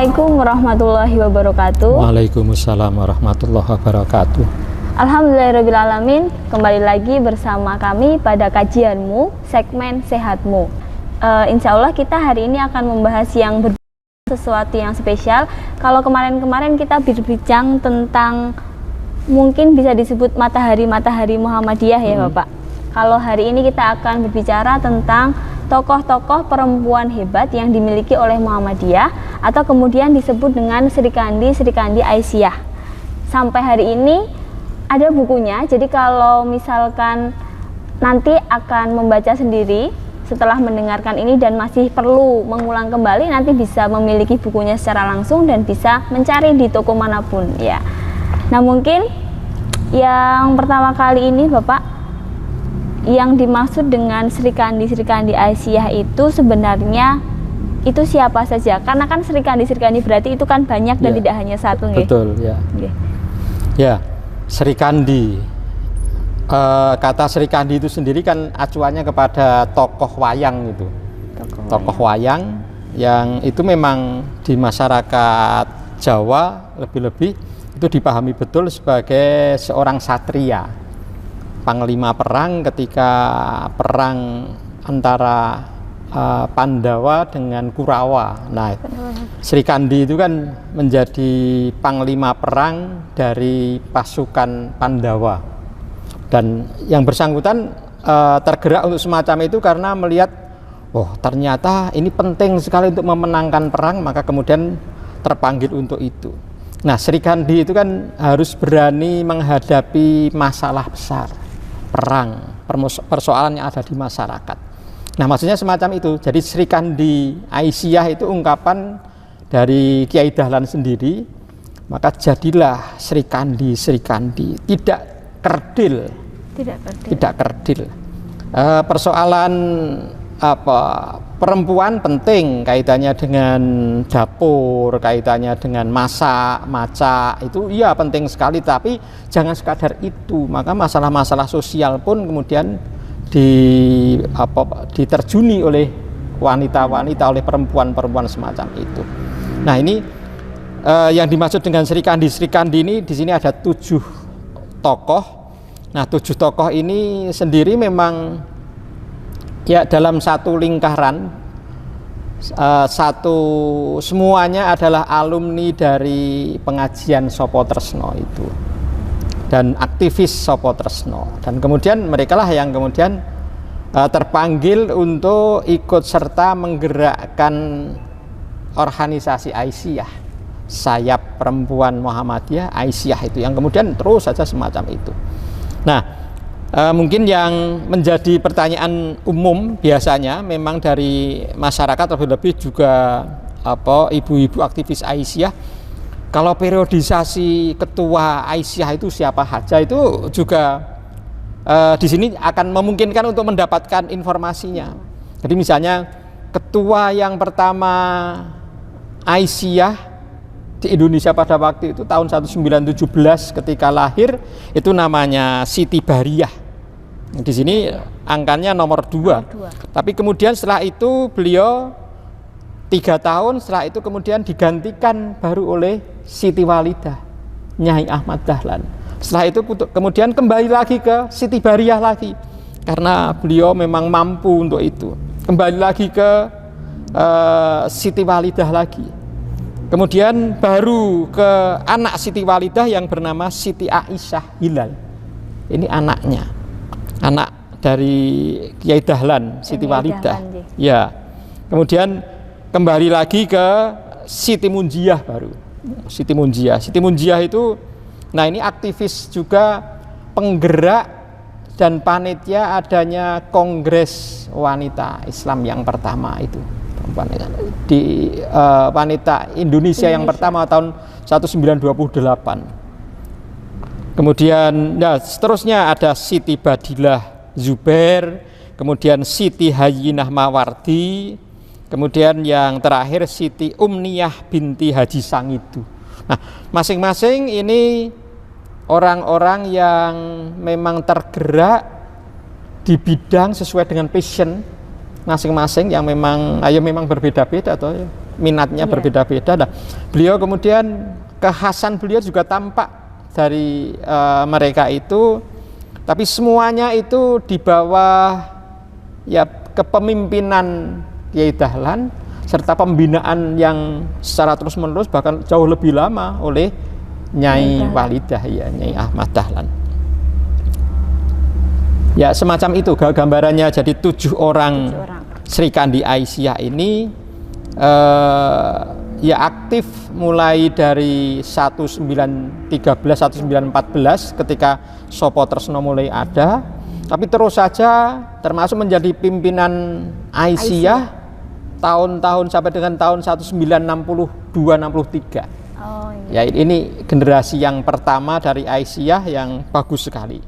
Assalamualaikum warahmatullahi wabarakatuh. Waalaikumsalam warahmatullahi wabarakatuh. Alhamdulillahirrabbilalamin. Kembali lagi bersama kami pada kajianmu, segmen Sehatmu. Insya Allah kita hari ini akan membahas sesuatu yang spesial. Kalau kemarin-kemarin kita berbincang tentang mungkin bisa disebut matahari Muhammadiyah ya Bapak. Kalau hari ini kita akan berbicara tentang tokoh-tokoh perempuan hebat yang dimiliki oleh Muhammadiyah atau kemudian disebut dengan Sri Kandi Aisyah. Sampai hari ini ada bukunya, jadi kalau misalkan nanti akan membaca sendiri setelah mendengarkan ini dan masih perlu mengulang kembali, nanti bisa memiliki bukunya secara langsung dan bisa mencari di toko manapun ya. Nah, mungkin yang pertama kali ini Bapak, yang dimaksud dengan Sri Kandi Aisyah itu sebenarnya itu siapa saja? Karena kan Sri Kandi berarti itu kan banyak dan tidak hanya satu, nggih. Betul, ya. Ya, Sri Kandi. Kata Sri Kandi itu sendiri kan acuannya kepada tokoh wayang itu. Tokoh wayang yang itu memang di masyarakat Jawa lebih-lebih itu dipahami betul sebagai seorang satria, panglima perang ketika perang antara Pandawa dengan Kurawa. Nah, Sri Kandi itu kan menjadi panglima perang dari pasukan Pandawa, dan yang bersangkutan tergerak untuk semacam itu karena melihat, oh ternyata ini penting sekali untuk memenangkan perang, maka kemudian terpanggil untuk itu. Nah, Sri Kandi itu kan harus berani menghadapi masalah besar, perang, persoalan yang ada di masyarakat. Nah, maksudnya semacam itu. Jadi Sri Kandi Aisyah itu ungkapan dari Kiai Dahlan sendiri. Maka jadilah Sri Kandi, tidak kerdil. Persoalan perempuan penting, kaitannya dengan dapur, kaitannya dengan masak, maca, itu iya penting sekali, tapi jangan sekadar itu. Maka masalah-masalah sosial pun kemudian diterjuni oleh wanita-wanita, oleh perempuan-perempuan semacam itu. Nah, ini yang dimaksud dengan Sri Kandi ini di sini ada 7 tokoh. Nah, 7 tokoh ini sendiri memang ya dalam satu lingkaran, semuanya adalah alumni dari pengajian Sopo Tresno itu dan aktivis Sopo Tresno, dan kemudian mereka lah yang kemudian terpanggil untuk ikut serta menggerakkan organisasi Aisyah, sayap perempuan Muhammadiyah Aisyah itu, yang kemudian terus saja semacam itu. Nah, mungkin yang menjadi pertanyaan umum biasanya memang dari masyarakat, lebih-lebih juga ibu-ibu aktivis Aisyah, kalau periodisasi ketua Aisyah itu siapa saja, itu juga di sini akan memungkinkan untuk mendapatkan informasinya. Jadi misalnya ketua yang pertama Aisyah di Indonesia pada waktu itu tahun 1917 ketika lahir itu namanya Siti Bariyah. Di sini angkanya nomor 2. Tapi kemudian setelah itu beliau 3 tahun setelah itu kemudian digantikan baru oleh Siti Walidah, Nyai Ahmad Dahlan. Setelah itu kemudian kembali lagi ke Siti Bariyah lagi, karena beliau memang mampu untuk itu. Kembali lagi ke Siti Walidah lagi. Kemudian baru ke anak Siti Walidah yang bernama Siti Aisyah Hilal. Ini anaknya, anak dari Kiai Dahlan, Siti Walidah. Ya. Kemudian kembali lagi ke Siti Munjiah baru. Siti Munjiah itu, nah ini aktivis juga, penggerak dan panitia adanya Kongres Wanita Islam yang pertama itu. Di wanita Indonesia yang pertama tahun 1928. Kemudian seterusnya ada Siti Badilah Zubair, kemudian Siti Hayyinah Mawardi, kemudian yang terakhir Siti Umniyah binti Haji Sangidu. Nah, masing-masing ini orang-orang yang memang tergerak di bidang sesuai dengan passion masing-masing, yang memang berbeda-beda atau minatnya Iya. berbeda-beda. Nah, beliau kemudian kekhasan beliau juga tampak dari mereka itu, tapi semuanya itu di bawah ya kepemimpinan Kiai Dahlan serta pembinaan yang secara terus-menerus bahkan jauh lebih lama oleh Nyai Walidah, ya Nyai Ahmad Dahlan. Ya semacam itu gambarannya. Jadi 7 orang Sri Kandi Aisyah ini ya aktif mulai dari 1913 1914 ketika Sopo Tresno mulai ada, tapi terus saja termasuk menjadi pimpinan Aisyah tahun-tahun sampai dengan tahun 1962-63. Oh, iya. Ya ini generasi yang pertama dari Aisyah yang bagus sekali.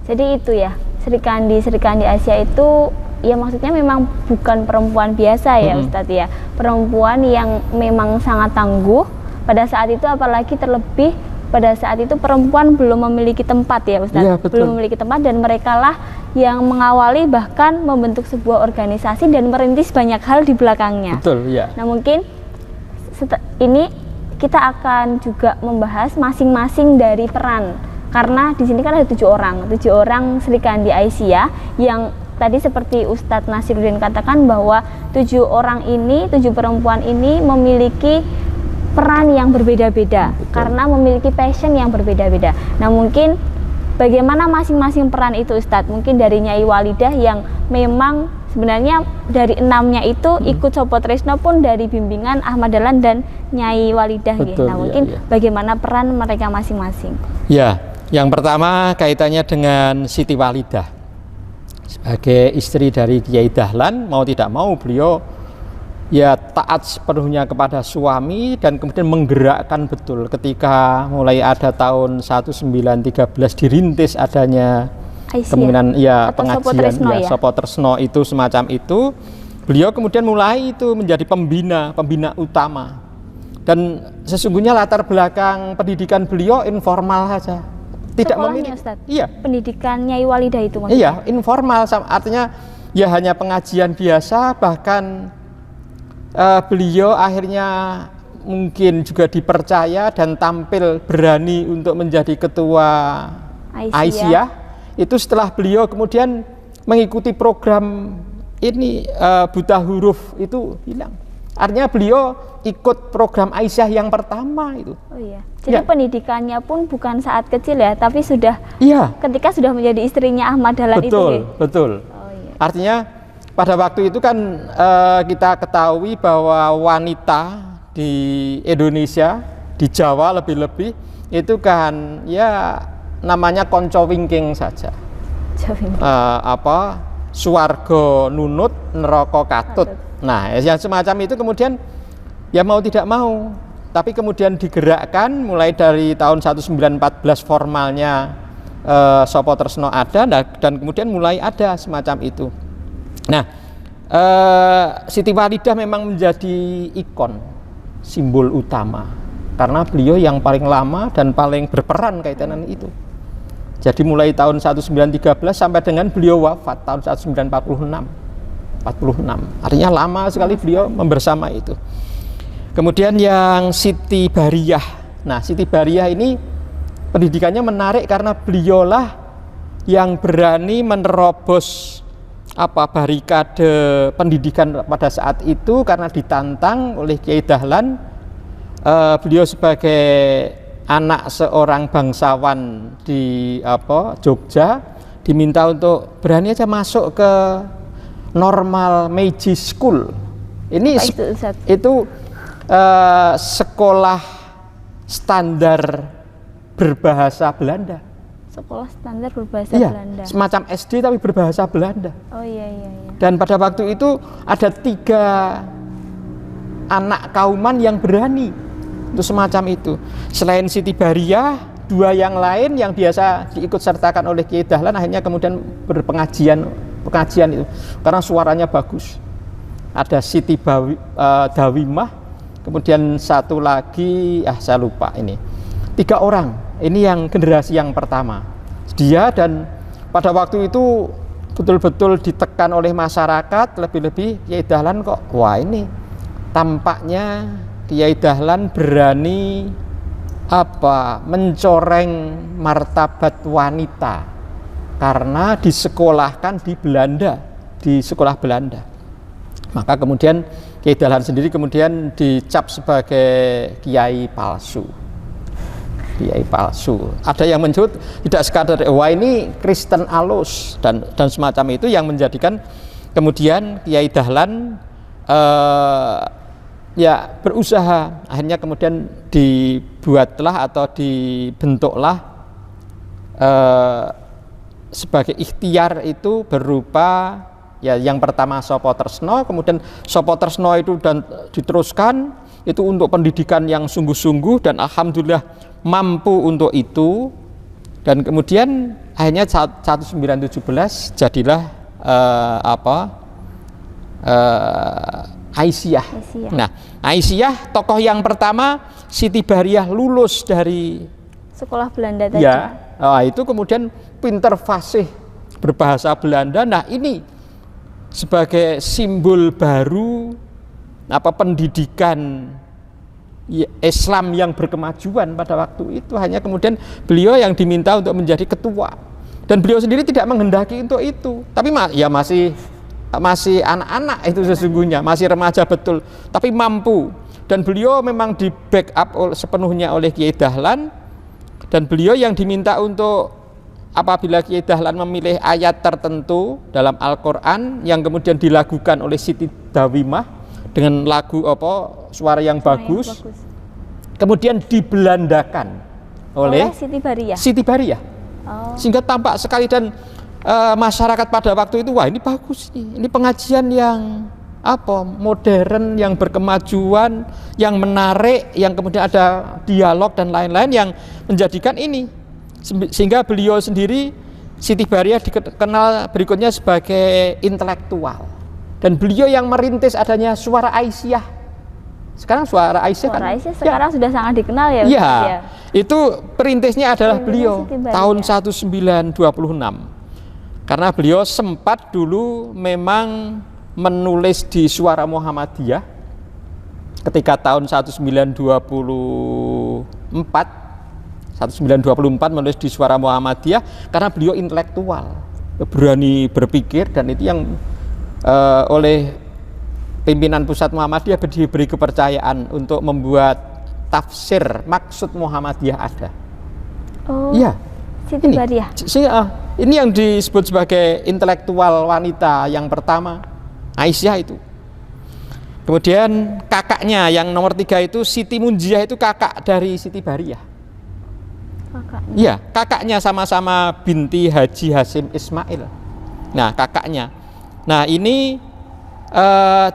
Jadi itu ya, Sri Kandi Aisyah itu ya maksudnya memang bukan perempuan biasa ya Ustadz ya. Perempuan yang memang sangat tangguh pada saat itu, apalagi terlebih pada saat itu perempuan belum memiliki tempat ya Ustadz. Ya, betul. Belum memiliki tempat, dan mereka lah yang mengawali bahkan membentuk sebuah organisasi dan merintis banyak hal di belakangnya. Betul, ya. Nah mungkin ini kita akan juga membahas masing-masing dari peran, karena di sini kan ada 7 orang Sri Kandi Aisyah yang tadi seperti Ustadz Nasiruddin katakan bahwa 7 orang ini, 7 perempuan ini memiliki peran yang berbeda-beda karena memiliki passion yang berbeda-beda. Nah mungkin bagaimana masing-masing peran itu Ustadz? Mungkin dari Nyai Walidah yang memang sebenarnya dari 6-nya itu ikut Sopo Tresno pun dari bimbingan Ahmad Dahlan dan Nyai Walidah. Betul, Nah mungkin bagaimana peran mereka masing-masing? Ya, yang pertama kaitannya dengan Siti Walidah. Sebagai istri dari Kiai Dahlan, mau tidak mau beliau ya taat sepenuhnya kepada suami, dan kemudian menggerakkan betul ketika mulai ada tahun 1913 dirintis adanya kemungkinan ya pengajian Sopo Tresno itu semacam itu. Beliau kemudian mulai itu menjadi pembina utama, dan sesungguhnya latar belakang pendidikan beliau informal saja, tidak memiliki. Iya. Pendidikan Nyai Walidah itu maksudnya? Iya, informal, artinya ya hanya pengajian biasa. Bahkan beliau akhirnya mungkin juga dipercaya dan tampil berani untuk menjadi ketua Aisyah. Itu setelah beliau kemudian mengikuti program ini buta huruf itu hilang. Artinya beliau ikut program Aisyah yang pertama itu. Oh iya. Jadi pendidikannya pun bukan saat kecil ya, tapi sudah ketika sudah menjadi istrinya Ahmad Dahlan itu. Betul. Oh iya. Artinya pada waktu itu kan kita ketahui bahwa wanita di Indonesia, di Jawa lebih-lebih itu kan ya namanya konco wingking saja. Suwargo nunut, neraka katut. Nah, yang semacam itu kemudian ya mau tidak mau, tapi kemudian digerakkan mulai dari tahun 1914 formalnya Sopo Tresno ada, dan kemudian mulai ada semacam itu. Nah, Siti Walidah memang menjadi ikon, simbol utama, karena beliau yang paling lama dan paling berperan kaitan itu. Jadi mulai tahun 1913 sampai dengan beliau wafat tahun 1946. Artinya lama sekali beliau membersama itu. Kemudian yang Siti Bariyah. Nah, Siti Bariyah ini pendidikannya menarik karena beliaulah yang berani menerobos barikade pendidikan pada saat itu, karena ditantang oleh Kiai Dahlan. Beliau sebagai anak seorang bangsawan di Jogja diminta untuk berani aja masuk ke Normal Meiji School. Ini itu sekolah standar berbahasa Belanda. Sekolah standar berbahasa Belanda. Semacam SD tapi berbahasa Belanda. Oh iya. Dan pada waktu itu ada 3 anak kauman yang berani itu semacam itu. Selain Siti Bariyah, 2 yang lain yang biasa diikut sertakan oleh Kiai Dahlan akhirnya kemudian berpengajian itu karena suaranya bagus. Ada Siti Dawimah, kemudian satu lagi saya lupa ini. 3 orang. Ini yang generasi yang pertama. Dia, dan pada waktu itu betul-betul ditekan oleh masyarakat, lebih-lebih Kiai Dahlan kok wah ini tampaknya Kiai Dahlan berani mencoreng martabat wanita karena disekolahkan di Belanda, di sekolah Belanda. Maka kemudian Kiai Dahlan sendiri kemudian dicap sebagai kiai palsu. Kiai palsu. Ada yang menyebut tidak sekadar wah ini Kristen alus dan semacam itu yang menjadikan kemudian Kiai Dahlan ya berusaha, akhirnya kemudian dibuatlah atau dibentuklah sebagai ikhtiar itu berupa ya yang pertama Sopo Tresno, kemudian Sopo Tresno itu dan diteruskan itu untuk pendidikan yang sungguh-sungguh dan alhamdulillah mampu untuk itu, dan kemudian akhirnya 1917 jadilah Aisyah. Nah, Aisyah tokoh yang pertama Siti Bahriah lulus dari sekolah Belanda tadi. Ya, itu kemudian pinter fasih berbahasa Belanda. Nah, ini sebagai simbol baru pendidikan Islam yang berkemajuan pada waktu itu. Hanya kemudian beliau yang diminta untuk menjadi ketua, dan beliau sendiri tidak menghendaki untuk itu, tapi ya masih anak-anak itu sesungguhnya, masih remaja betul, tapi mampu. Dan beliau memang di backup sepenuhnya oleh Kiai Dahlan, dan beliau yang diminta untuk apabila Kiai Dahlan memilih ayat tertentu dalam Al-Quran yang kemudian dilakukan oleh Siti Dawimah dengan lagu suara yang bagus, kemudian dibelandakan oleh Siti Bahriah. Sehingga tampak sekali, dan masyarakat pada waktu itu wah ini bagus, ini pengajian yang modern, yang berkemajuan, yang menarik, yang kemudian ada dialog dan lain-lain yang menjadikan ini, sehingga beliau sendiri Siti Bahriah dikenal berikutnya sebagai intelektual, dan beliau yang merintis adanya suara Aisyah. Sekarang suara Aisyah sekarang sudah sangat dikenal ya. Iya, itu perintisnya adalah beliau tahun 1926. Karena beliau sempat dulu memang menulis di Suara Muhammadiyah ketika tahun 1924 menulis di Suara Muhammadiyah karena beliau intelektual, berani berpikir, dan itu yang oleh pimpinan pusat Muhammadiyah diberi kepercayaan untuk membuat tafsir maksud Muhammadiyah ada. Iya. Siti Bahriah. Ini yang disebut sebagai intelektual wanita yang pertama, Aisyah itu. Kemudian kakaknya yang nomor 3 itu Siti Munjiah, itu kakak dari Siti Bahriah. Iya, kakaknya sama-sama binti Haji Hasim Ismail. Nah, kakaknya. Nah, ini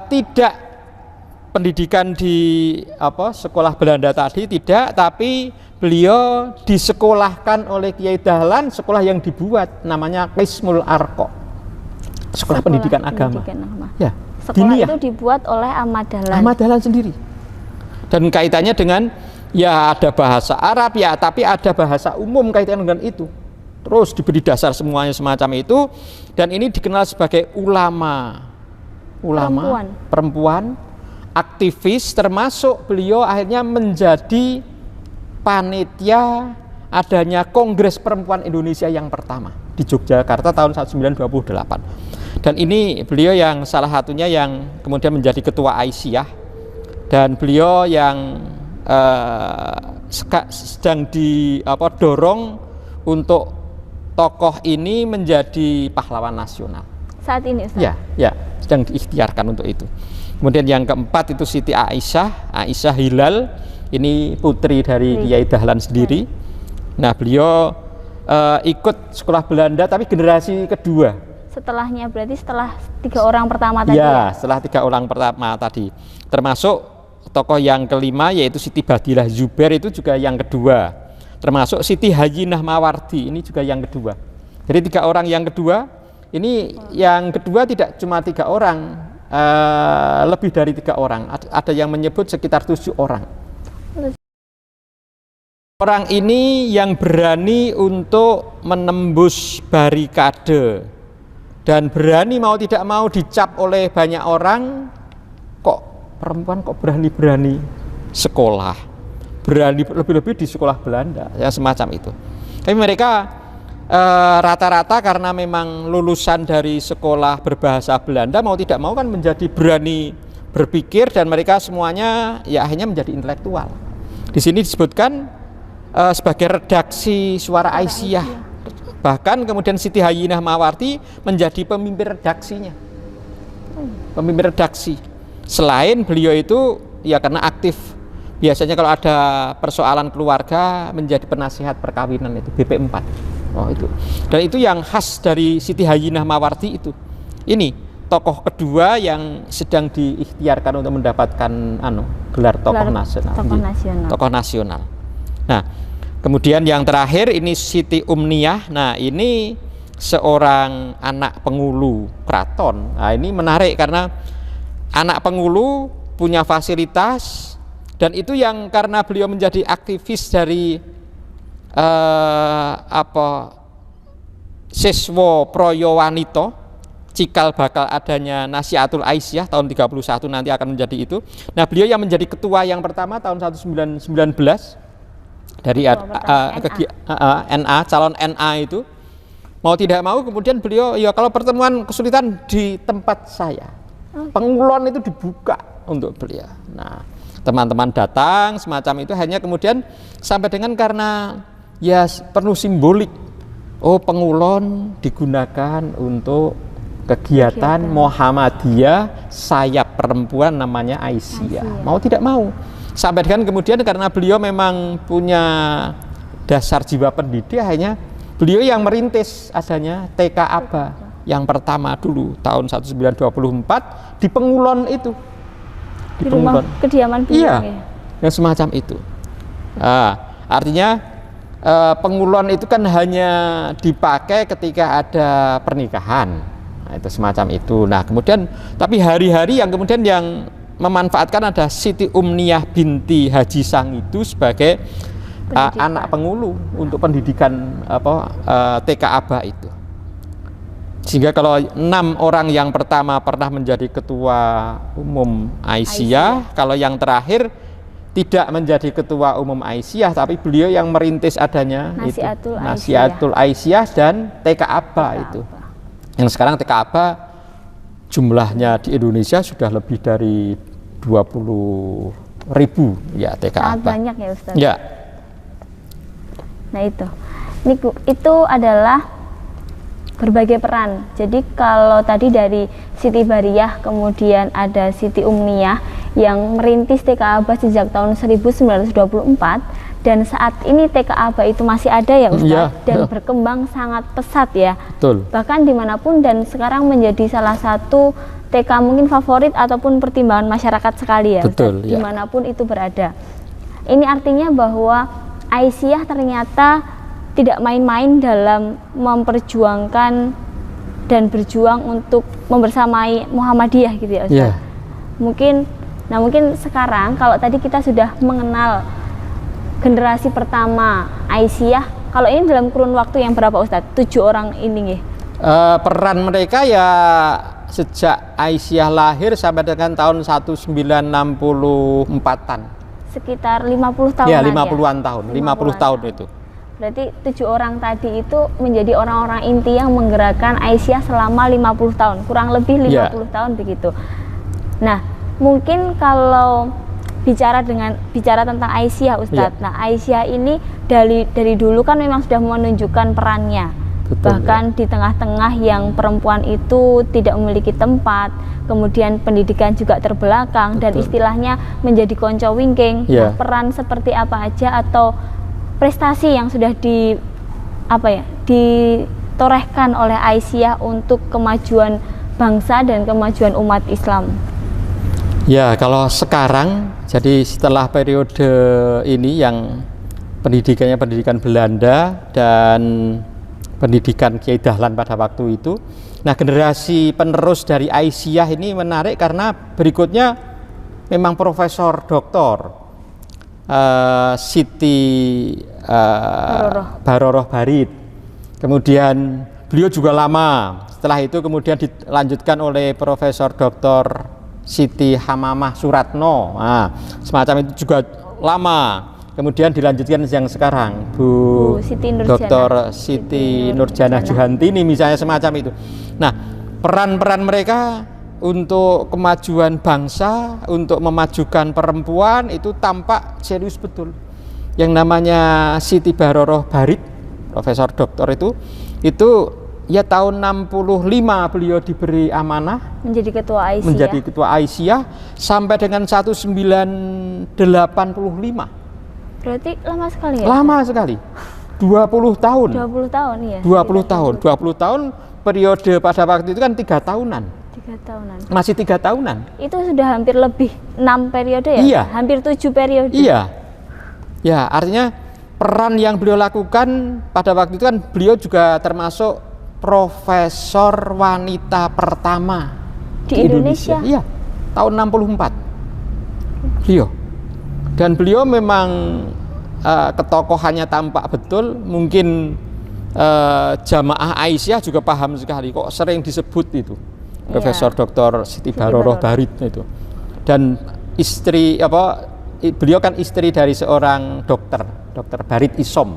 tidak pendidikan di sekolah Belanda tadi, tidak, tapi beliau disekolahkan oleh Kiai Dahlan, sekolah yang dibuat namanya Qismul Arqa, sekolah pendidikan agama. Ya, sekolah itu dibuat oleh Ahmad Dahlan. Ahmad Dahlan sendiri. Dan kaitannya dengan ya ada bahasa Arab ya, tapi ada bahasa umum kaitannya dengan itu. Terus diberi dasar semuanya semacam itu, dan ini dikenal sebagai ulama perempuan, aktivis, termasuk beliau akhirnya menjadi panitia adanya Kongres Perempuan Indonesia yang pertama di Yogyakarta tahun 1928. Dan ini beliau yang salah satunya yang kemudian menjadi ketua Aisyah, dan beliau yang sedang dorong untuk tokoh ini menjadi pahlawan nasional saat ini, Ustaz. Ya, sedang diikhtiarkan untuk itu. Kemudian yang keempat itu Siti Aisyah Hilal, ini putri dari Kiai Dahlan sendiri. Nah, beliau ikut sekolah Belanda tapi generasi kedua. Setelahnya, berarti setelah 3 orang pertama tadi. Ya, setelah 3 orang pertama tadi. Termasuk tokoh yang kelima yaitu Siti Badilah Zubair, itu juga yang kedua. Termasuk Siti Hayyinah Mawardi, ini juga yang kedua. Jadi 3 orang yang kedua, ini yang kedua tidak cuma 3 orang, lebih dari 3 orang. Ada yang menyebut sekitar 7 orang. Orang ini yang berani untuk menembus barikade dan berani mau tidak mau dicap oleh banyak orang, kok perempuan kok berani-berani sekolah, berani lebih-lebih di sekolah Belanda, yang semacam itu. Tapi mereka rata-rata karena memang lulusan dari sekolah berbahasa Belanda, mau tidak mau kan menjadi berani berpikir, dan mereka semuanya ya akhirnya menjadi intelektual. Di sini disebutkan sebagai redaksi Suara Aisyah. Bahkan kemudian Siti Hayyinah Mawardi menjadi pemimpin redaksinya. Pemimpin redaksi. Selain beliau itu ya karena aktif. Biasanya kalau ada persoalan keluarga menjadi penasihat perkawinan, itu BP4. Oh itu. Dan itu yang khas dari Siti Hayyinah Mawardi itu. Ini tokoh kedua yang sedang diikhtiarkan untuk mendapatkan gelar tokoh nasional. Tokoh nasional. Nah, kemudian yang terakhir ini Siti Umniyah. Nah, ini seorang anak pengulu keraton. Nah, ini menarik karena anak pengulu punya fasilitas, dan itu yang karena beliau menjadi aktivis dari Siswa Proyo Wanito, cikal bakal adanya Nasihatul Aisyah tahun 31 nanti akan menjadi itu. Nah, beliau yang menjadi ketua yang pertama tahun 1919 dari NA, calon NA itu. Mau tidak mau kemudian beliau ya kalau pertemuan kesulitan di tempat saya, pengulon itu dibuka untuk beliau. Nah, teman-teman datang semacam itu, hanya kemudian sampai dengan karena ya penuh simbolik. Oh, pengulon digunakan untuk kegiatan Muhammadiyah sayap perempuan namanya Aisyah. Mau tidak mau. Sampai dengan kemudian karena beliau memang punya dasar jiwa pendidik, hanya beliau yang merintis adanya TK Aba yang pertama dulu tahun 1924 di Pengulon itu. Di rumah kediaman beliau. Iya, yang semacam itu. Artinya Pengulon itu kan hanya dipakai ketika ada pernikahan. Nah, itu semacam itu. Nah, kemudian tapi hari-hari yang kemudian yang memanfaatkan ada Siti Umniyah binti Haji Sangidu sebagai anak pengulu untuk pendidikan TK Aba itu. Sehingga kalau 6 orang yang pertama pernah menjadi ketua umum Aisyah, kalau yang terakhir tidak menjadi ketua umum Aisyah, tapi beliau yang merintis adanya Nasihatul Aisyah dan TK Aba itu. Yang sekarang TK Aba jumlahnya di Indonesia sudah lebih dari 20.000 ya TK Aba. Sangat banyak ya Ustaz. Ya. Nah itu adalah berbagai peran. Jadi kalau tadi dari Siti Bariyah, kemudian ada Siti Umniyah yang merintis TK Aba sejak tahun 1924, dan saat ini TK Aba itu masih ada ya Ustaz, dan berkembang sangat pesat ya. Betul. Bahkan dimanapun, dan sekarang menjadi salah satu TK mungkin favorit ataupun pertimbangan masyarakat sekali ya. Betul, Ustaz, dimanapun itu berada. Ini artinya bahwa Aisyah ternyata tidak main-main dalam memperjuangkan dan berjuang untuk membersamai Muhammadiyah gitu ya Ustaz. Mungkin sekarang kalau tadi kita sudah mengenal generasi pertama Aisyah, kalau ini dalam kurun waktu yang berapa Ustadz? 7 orang ini peran mereka ya sejak Aisyah lahir sampai dengan tahun 1964-an. Sekitar 50 tahun. Ya, 50-an tahun, 50 tahun itu. Berarti 7 orang tadi itu menjadi orang-orang inti yang menggerakkan Aisyah selama 50 tahun, kurang lebih 50 tahun begitu. Nah, mungkin kalau bicara tentang Aisyah Ustadz. Nah, Aisyah ini dari dulu kan memang sudah menunjukkan perannya. Betul, bahkan di tengah-tengah yang perempuan itu tidak memiliki tempat, kemudian pendidikan juga terbelakang. Betul. Dan istilahnya menjadi konco wingking. Nah, peran seperti apa aja atau prestasi yang sudah ditorehkan oleh Aisyah untuk kemajuan bangsa dan kemajuan umat Islam? Ya, kalau sekarang, jadi setelah periode ini yang pendidikannya pendidikan Belanda dan pendidikan Kiai Dahlan pada waktu itu. Nah, generasi penerus dari Aisyah ini menarik karena berikutnya memang Profesor Doktor Siti Baroroh Barid. Kemudian beliau juga lama. Setelah itu kemudian dilanjutkan oleh Profesor Doktor Siti Hamamah Suratno. Nah, semacam itu juga lama. Kemudian dilanjutkan yang sekarang Bu Siti Nurjana. Dr. Siti Nurjana Juhantini misalnya, semacam itu. Nah, peran-peran mereka untuk kemajuan bangsa, untuk memajukan perempuan itu tampak serius betul. Yang namanya Siti Baroroh Barit, Profesor Doktor itu ya tahun 65 beliau diberi amanah menjadi ketua Aisyah. Menjadi ketua Aisyah sampai dengan 1985. Berarti lama sekali ya? Lama sekali. 20 tahun. 20 tahun ya. 20 tahun. 20 tahun periode pada waktu itu kan 3 tahunan. 3 tahunan. Masih 3 tahunan. Itu sudah hampir lebih 6 periode ya? Iya. Hampir 7 periode. Iya. Ya, artinya peran yang beliau lakukan pada waktu itu kan beliau juga termasuk profesor wanita pertama di Indonesia. Iya. Tahun 64. Beliau. Dan beliau memang ketokohannya tampak betul. Mungkin jamaah Aisyah juga paham sekali, kok sering disebut itu Profesor Dr. Siti Baroroh Barit itu. Dan istri beliau kan istri dari seorang dokter Barit Isom.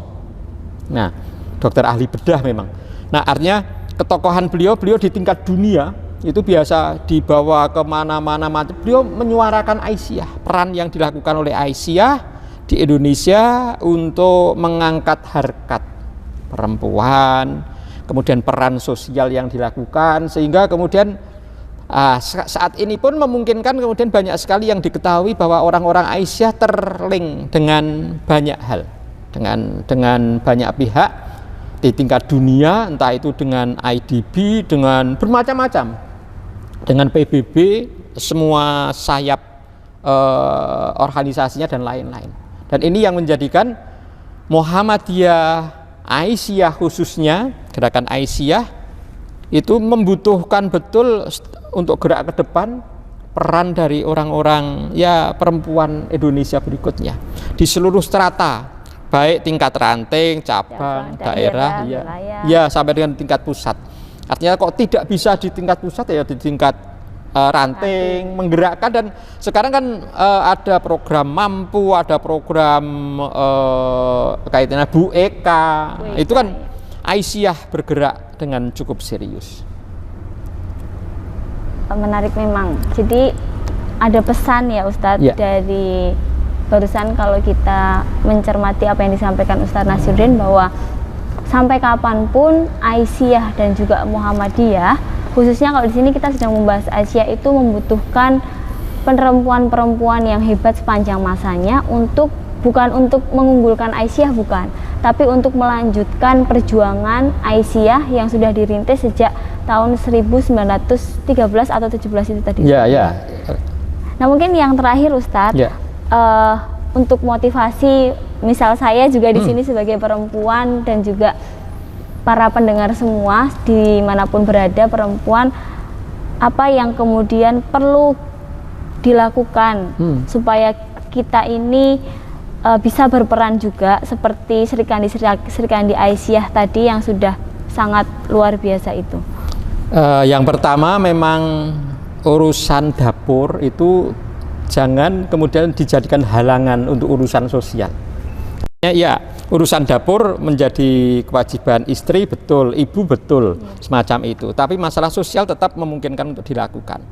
Nah, dokter ahli bedah memang. Nah, artinya ketokohan beliau di tingkat dunia itu biasa dibawa kemana-mana. Beliau menyuarakan Aisyah, peran yang dilakukan oleh Aisyah di Indonesia untuk mengangkat harkat perempuan, kemudian peran sosial yang dilakukan, sehingga kemudian saat ini pun memungkinkan kemudian banyak sekali yang diketahui bahwa orang-orang Aisyah terlink dengan banyak hal, dengan banyak pihak di tingkat dunia, entah itu dengan IDB, dengan bermacam-macam, dengan PBB, semua sayap organisasinya dan lain-lain. Dan ini yang menjadikan Muhammadiyah Aisyah khususnya, gerakan Aisyah itu membutuhkan betul untuk gerak ke depan peran dari orang-orang ya perempuan Indonesia berikutnya di seluruh strata, baik tingkat ranting, cabang, daerah ya sampai dengan tingkat pusat. Artinya kok tidak bisa di tingkat pusat ya di tingkat ranting, menggerakkan. Dan sekarang kan ada program Mampu, ada program kaitannya Bu Eka. Itu kan Aisyah bergerak dengan cukup serius. Menarik memang. Jadi ada pesan ya Ustadz dari barusan, kalau kita mencermati apa yang disampaikan Ustadz Nasyuddin, bahwa sampai kapanpun Aisyah dan juga Muhammadiyah, khususnya kalau di sini kita sedang membahas Aisyah, itu membutuhkan perempuan-perempuan yang hebat sepanjang masanya bukan untuk mengunggulkan Aisyah, bukan, tapi untuk melanjutkan perjuangan Aisyah yang sudah dirintis sejak tahun 1913 atau 17 itu tadi. Ya. Nah, mungkin yang terakhir Ustadz, untuk motivasi, misal saya juga di sini sebagai perempuan dan juga para pendengar semua dimanapun berada, perempuan, apa yang kemudian perlu dilakukan supaya kita ini bisa berperan juga seperti Srikandi Aisyah tadi yang sudah sangat luar biasa itu? Yang pertama memang urusan dapur itu jangan kemudian dijadikan halangan untuk urusan sosial. Ya, urusan dapur menjadi kewajiban istri, betul, ibu, betul, semacam itu. Tapi masalah sosial tetap memungkinkan untuk dilakukan.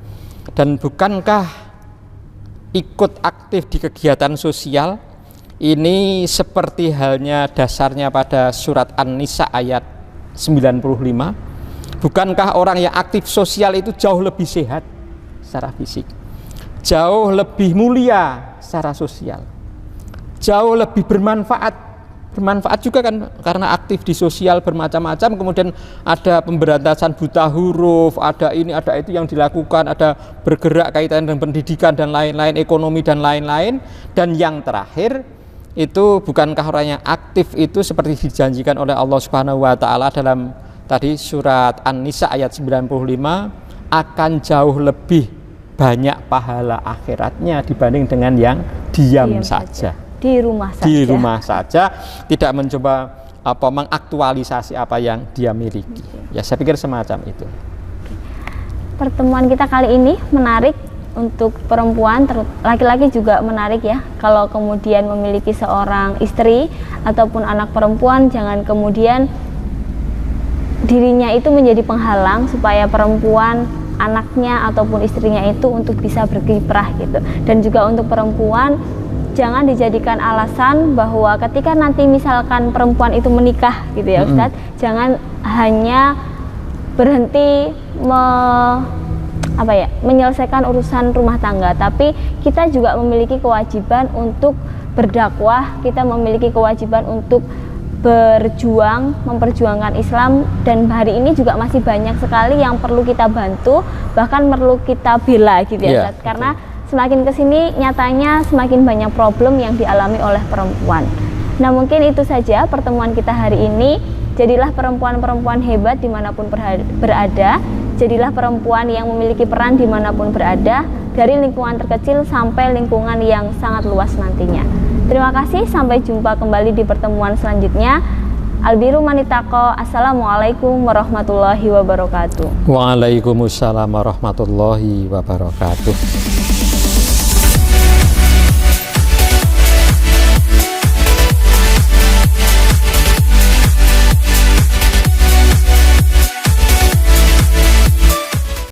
Dan bukankah ikut aktif di kegiatan sosial ini seperti halnya dasarnya pada surat An-Nisa ayat 95? Bukankah orang yang aktif sosial itu jauh lebih sehat secara fisik, jauh lebih mulia secara sosial, jauh lebih bermanfaat juga kan, karena aktif di sosial bermacam-macam. Kemudian ada pemberantasan buta huruf, ada ini, ada itu yang dilakukan, ada bergerak kaitan dengan pendidikan dan lain-lain, ekonomi dan lain-lain. Dan yang terakhir itu, bukankah orang yang aktif itu seperti dijanjikan oleh Allah Subhanahu wa taala dalam tadi surat An-Nisa ayat 95, akan jauh lebih banyak pahala akhiratnya dibanding dengan yang diam saja. Di rumah saja, tidak mencoba mengaktualisasi apa yang dia miliki. Ya, saya pikir semacam itu. Pertemuan kita kali ini menarik, untuk perempuan, laki-laki juga menarik ya. Kalau kemudian memiliki seorang istri ataupun anak perempuan, jangan kemudian dirinya itu menjadi penghalang supaya perempuan, anaknya ataupun istrinya itu untuk bisa berkiprah gitu. Dan juga untuk perempuan, jangan dijadikan alasan bahwa ketika nanti misalkan perempuan itu menikah gitu ya Ustadz, jangan hanya berhenti menyelesaikan urusan rumah tangga, tapi kita juga memiliki kewajiban untuk berdakwah, kita memiliki kewajiban untuk berjuang, memperjuangkan Islam, dan hari ini juga masih banyak sekali yang perlu kita bantu, bahkan perlu kita bela gitu ya, Ustadz. Karena semakin kesini nyatanya semakin banyak problem yang dialami oleh perempuan. Nah, mungkin itu saja pertemuan kita hari ini. Jadilah perempuan-perempuan hebat dimanapun berada, jadilah perempuan yang memiliki peran dimanapun berada, dari lingkungan terkecil sampai lingkungan yang sangat luas nantinya. Terima kasih, sampai jumpa kembali di pertemuan selanjutnya. Albiru manitaqo. Assalamualaikum warahmatullahi wabarakatuh. Waalaikumsalam warahmatullahi wabarakatuh.